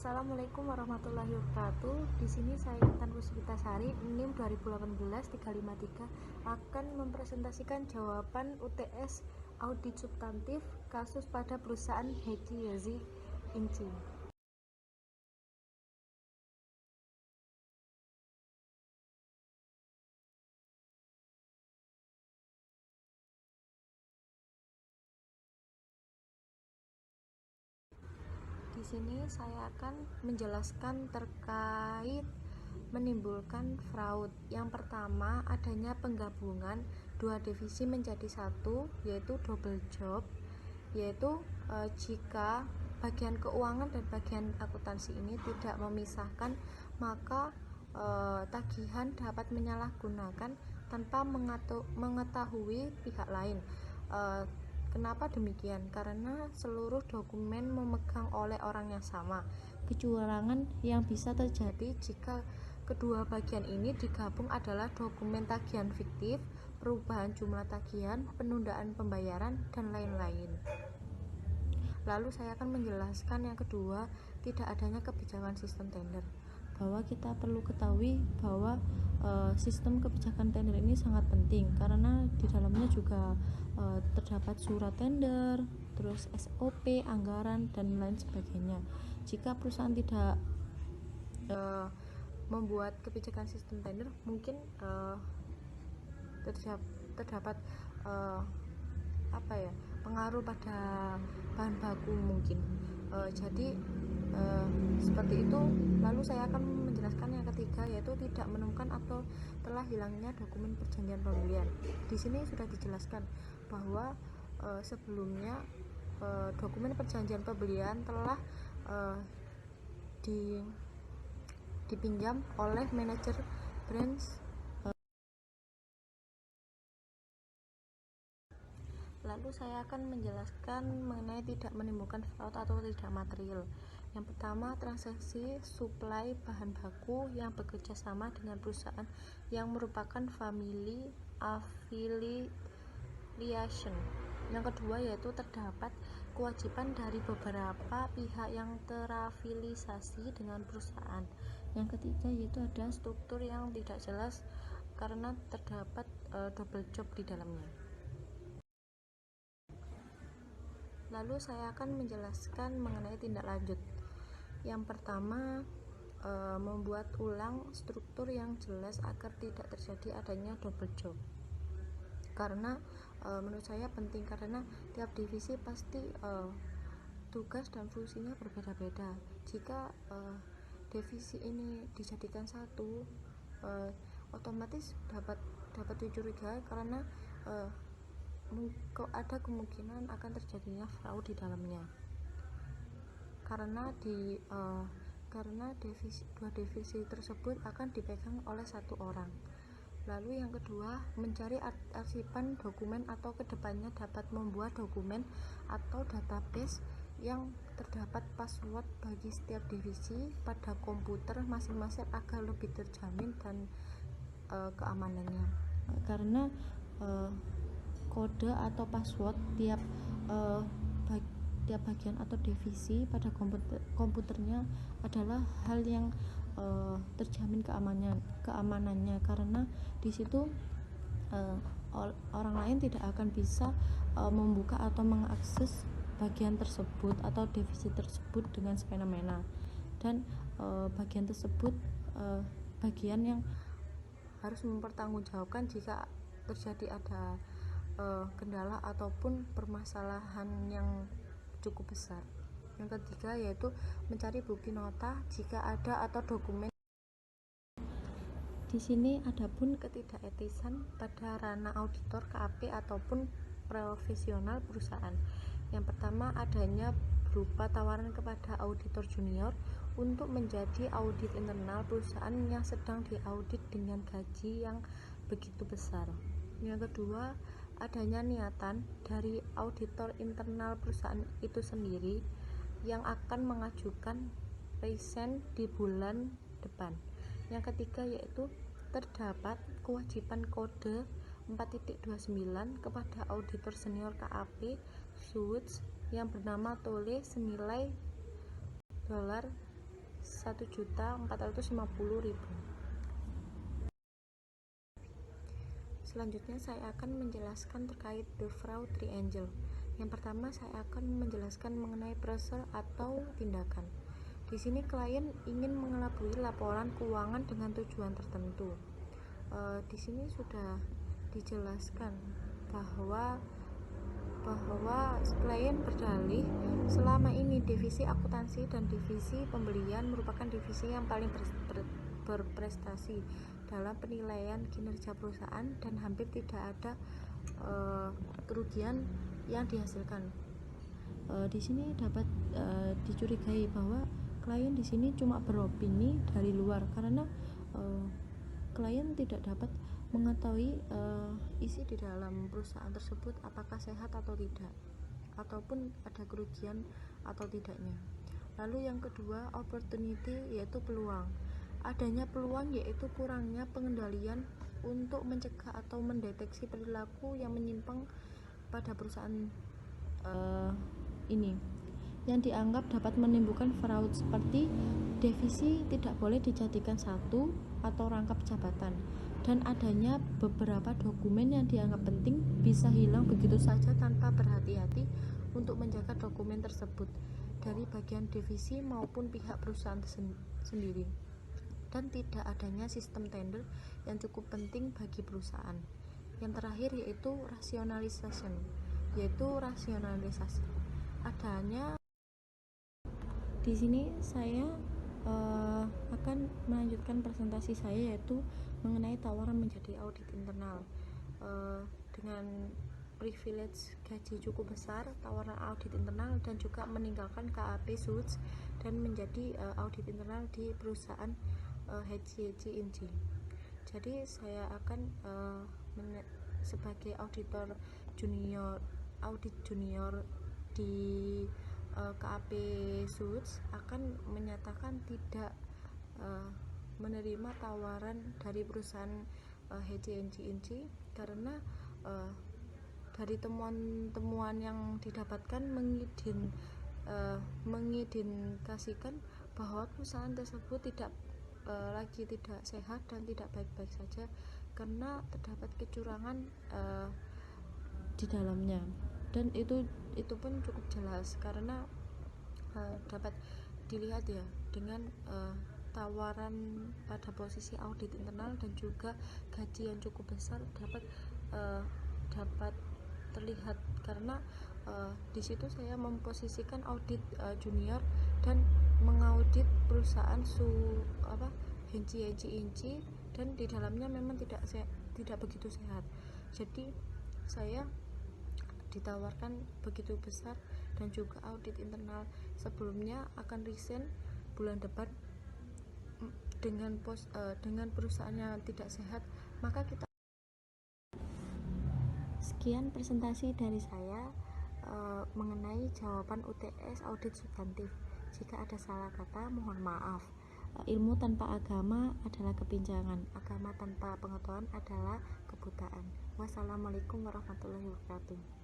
Assalamualaikum warahmatullahi wabarakatuh. Di sini saya Intan Puspitasari, NIM 2018-353 akan mempresentasikan jawaban UTS audit substantif kasus pada perusahaan Heci Yazi Inc. Di sini saya akan menjelaskan terkait menimbulkan fraud. Yang pertama, adanya penggabungan dua divisi menjadi satu, yaitu double job, yaitu jika bagian keuangan dan bagian akuntansi ini tidak memisahkan, maka tagihan dapat menyalahgunakan tanpa mengetahui pihak lain. Kenapa demikian? Karena seluruh dokumen memegang oleh orang yang sama. Kecurangan yang bisa terjadi jika kedua bagian ini digabung adalah dokumen tagihan fiktif, perubahan jumlah tagihan, penundaan pembayaran, dan lain-lain. Lalu saya akan menjelaskan yang kedua, tidak adanya kebijakan sistem tender. Bahwa kita perlu ketahui bahwa sistem kebijakan tender ini sangat penting karena di dalamnya juga terdapat surat tender, terus SOP, anggaran, dan lain sebagainya. Jika perusahaan tidak membuat kebijakan sistem tender, mungkin terdapat pengaruh pada bahan baku mungkin. Jadi seperti itu. Lalu saya akan menjelaskan yang ketiga, yaitu tidak menemukan atau telah hilangnya dokumen perjanjian pembelian. Di sini sudah dijelaskan bahwa sebelumnya dokumen perjanjian pembelian telah dipinjam oleh manajer branch. Lalu saya akan menjelaskan mengenai tidak menimbulkan fraud atau tidak material. Yang pertama, transaksi suplai bahan baku yang bekerja sama dengan perusahaan yang merupakan family affiliation. Yang kedua, yaitu terdapat kewajiban dari beberapa pihak yang terafiliasi dengan perusahaan. Yang ketiga, yaitu ada struktur yang tidak jelas karena terdapat double job di dalamnya. Lalu saya akan menjelaskan mengenai tindak lanjut. Yang pertama, membuat ulang struktur yang jelas agar tidak terjadi adanya double job. Karena menurut saya penting, karena tiap divisi pasti tugas dan fungsinya berbeda-beda. Jika divisi ini dijadikan satu, otomatis dapat dicurigai karena ada kemungkinan akan terjadinya fraud di dalamnya. Karena dua divisi tersebut akan dipegang oleh satu orang. Lalu yang kedua, mencari arsipan dokumen atau kedepannya dapat membuat dokumen atau database yang terdapat password bagi setiap divisi pada komputer masing-masing agar lebih terjamin dan keamanannya. Karena kode atau password tiap bagian atau divisi pada komputernya adalah hal yang terjamin keamanannya, karena di situ orang lain tidak akan bisa membuka atau mengakses bagian tersebut atau divisi tersebut dengan semena-mena, dan bagian tersebut bagian yang harus mempertanggungjawabkan jika terjadi ada kendala ataupun permasalahan yang cukup besar. Yang ketiga, yaitu mencari bukti nota jika ada atau dokumen. Di sini adapun ketidaketisan pada ranah auditor KAP ataupun profesional perusahaan. Yang pertama, adanya berupa tawaran kepada auditor junior untuk menjadi audit internal perusahaan yang sedang diaudit dengan gaji yang begitu besar. Yang kedua, adanya niatan dari auditor internal perusahaan itu sendiri yang akan mengajukan resign di bulan depan. Yang ketiga, yaitu terdapat kewajiban kode 4.29 kepada auditor senior KAP Suits yang bernama Tole senilai $1 1.450.000. Selanjutnya saya akan menjelaskan terkait the fraud triangle. Yang pertama saya akan menjelaskan mengenai pressure atau tindakan. Di sini klien ingin mengelabui laporan keuangan dengan tujuan tertentu. Di sini sudah dijelaskan bahwa klien berdalih selama ini divisi akuntansi dan divisi pembelian merupakan divisi yang paling berprestasi dalam penilaian kinerja perusahaan dan hampir tidak ada kerugian yang dihasilkan. Di sini dapat dicurigai bahwa klien di sini cuma beropini dari luar karena klien tidak dapat mengetahui isi di dalam perusahaan tersebut apakah sehat atau tidak, ataupun ada kerugian atau tidaknya. Lalu yang kedua, opportunity, yaitu peluang. Adanya peluang yaitu kurangnya pengendalian untuk mencegah atau mendeteksi perilaku yang menyimpang pada perusahaan ini yang dianggap dapat menimbulkan fraud, seperti divisi tidak boleh dijadikan satu atau rangkap jabatan, dan adanya beberapa dokumen yang dianggap penting bisa hilang begitu saja tanpa berhati-hati untuk menjaga dokumen tersebut dari bagian divisi maupun pihak perusahaan sendiri, dan tidak adanya sistem tender yang cukup penting bagi perusahaan. Yang terakhir yaitu rasionalisasi. Adanya di sini saya akan melanjutkan presentasi saya, yaitu mengenai tawaran menjadi audit internal. Dengan privilege gaji cukup besar, tawaran audit internal, dan juga meninggalkan KAP Suits dan menjadi audit internal di perusahaan HCG Inc. Jadi saya akan sebagai audit junior di KAP Suits akan menyatakan tidak menerima tawaran dari perusahaan HCG Inc. karena dari temuan-temuan yang didapatkan mengindikasikan bahwa perusahaan tersebut lagi tidak sehat dan tidak baik-baik saja karena terdapat kecurangan di dalamnya. Dan itu pun cukup jelas karena dapat dilihat ya dengan tawaran pada posisi audit internal dan juga gaji yang cukup besar dapat terlihat karena di situ saya memposisikan audit junior dan mengaudit perusahaan HCG Inc. dan di dalamnya memang tidak begitu sehat. Jadi saya ditawarkan begitu besar dan juga audit internal sebelumnya akan resign bulan depan dengan perusahaan yang tidak sehat, maka kita. Sekian presentasi dari saya mengenai jawaban UTS audit substantif. Jika ada salah kata mohon maaf. Ilmu tanpa agama adalah kebincangan, agama tanpa pengetahuan adalah kebutaan. Wassalamualaikum warahmatullahi wabarakatuh.